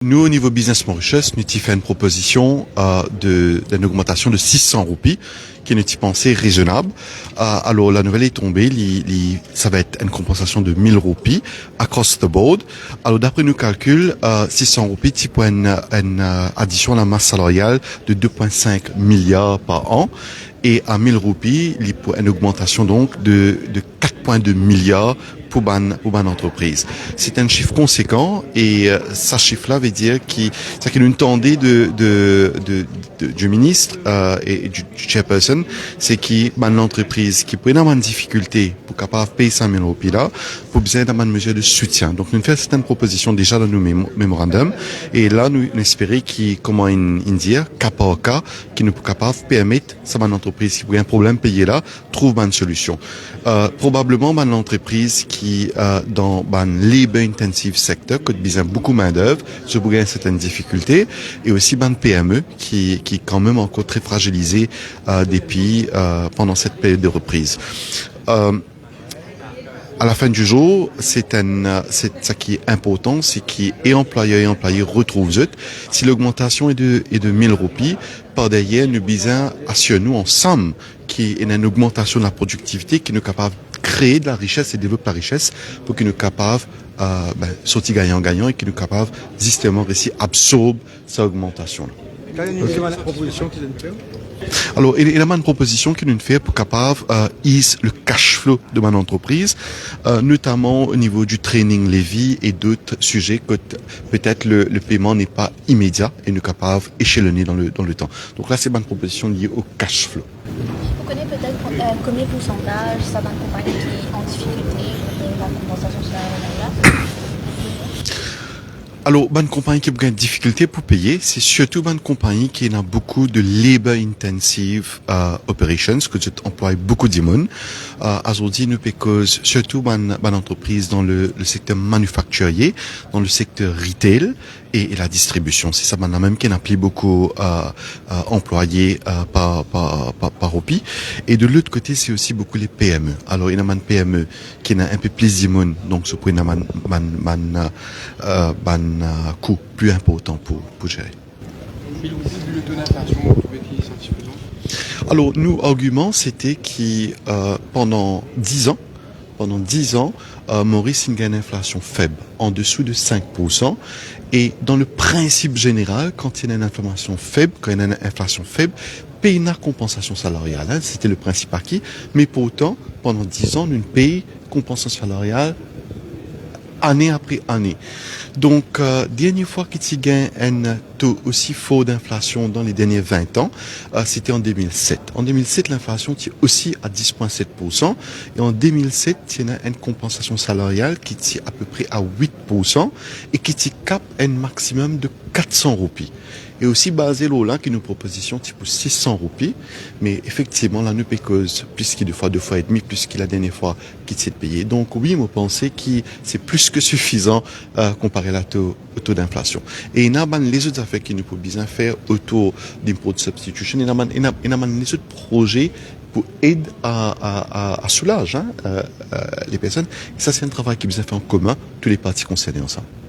Nous, au niveau Business Mauritius, nous avons fait une proposition d'une augmentation de 600 roupies, qui est une pensée raisonnable. Alors, la nouvelle est tombée, ça va être une compensation de 1000 roupies across the board. Alors, d'après nos calculs, 600 roupies, c'est pour une addition à la masse salariale de 2,5 milliards par an. Et à 1000 roupies, il y a une augmentation donc de 4,2 milliards pour une entreprise. C'est un chiffre conséquent et ce chiffre-là veut dire qu'il y a une tendée du ministre et du chairperson, c'est qu'il y a une entreprise qui peut avoir une difficulté pour capable payer 5 000 roupies là, pour besoin d'avoir une mesure de soutien. Donc nous faisons certaines propositions déjà dans nos mémorandums et là nous espérons comment dire, cas par cas, qui nous peut capable permettre ça une entreprise qui a un problème payé là, trouve une solution. Probablement une entreprise qui dans un labor intensive secteur qui a besoin beaucoup main d'œuvre, se bouge certaines difficultés et aussi une PME qui est quand même encore très fragilisée depuis pendant cette période de reprise. À la fin du jour, c'est ça qui est important, c'est que employeur et employé retrouvent eux. Si l'augmentation est de 1000 roupies, par derrière, nous bisons assurer nous ensemble qu'il y ait une augmentation de la productivité qui nous capable de créer de la richesse et développer la richesse pour qu'il nous capable sortir gagnant-gagnant et qu'il nous capable justement réussir à absorber cette augmentation-là. La proposition qu'il a fait. Alors, il y a une proposition qu'il nous fait pour capable ease le cash flow de mon entreprise, notamment au niveau du training levy et d'autres sujets que peut-être le paiement n'est pas immédiat et nous capable échelonner dans le temps. Donc là, c'est une proposition liée au cash flow. Vous connaissez peut-être combien de pourcentage ça va une compagnie qui est en difficulté de la compensation salariale? Alors, une compagnie qui a une difficulté pour payer, c'est surtout une compagnie qui a beaucoup de labor intensive operations, que tu emploies beaucoup de monde. Aujourd'hui, nous cause surtout une entreprise dans le secteur manufacturier, dans le secteur retail et la distribution. C'est ça, même qui a beaucoup employés par OPI. Et de l'autre côté, c'est aussi beaucoup les PME. Alors, il y a une PME qui a un peu plus de monde, donc ce point un coût plus important pour gérer. Mais le taux d'inflation, vous trouvez qu'il est satisfaisant? Alors, nous, argument, c'était que pendant 10 ans, Maurice a une inflation faible, en dessous de 5%. Et dans le principe général, quand il y a une inflation faible, paye une compensation salariale. Hein, c'était le principe acquis. Mais pourtant, pendant 10 ans, nous payons compensation salariale année après année. Donc, dernière fois qu'il y a eu un taux aussi fort d'inflation dans les derniers 20 ans, c'était en 2007. En 2007, l'inflation était aussi à 10,7%. Et en 2007, il y a une compensation salariale qui était à peu près à 8% et qui était cap un maximum de 400 roupies. Et aussi basé là qui nous proposition type 600 roupies, mais effectivement là nous payons plus qu'il deux fois et demi plus qu'il la dernière fois qui s'est payé. Donc oui, moi pensais que c'est plus que suffisant comparé au taux d'inflation. Et il y a les autres affaires qui nous peuvent bien faire autour d'impôt de substitution, il y a les autres projets pour aider à soulager les personnes. Et ça c'est un travail qui nous a fait en commun tous les parties concernées ensemble.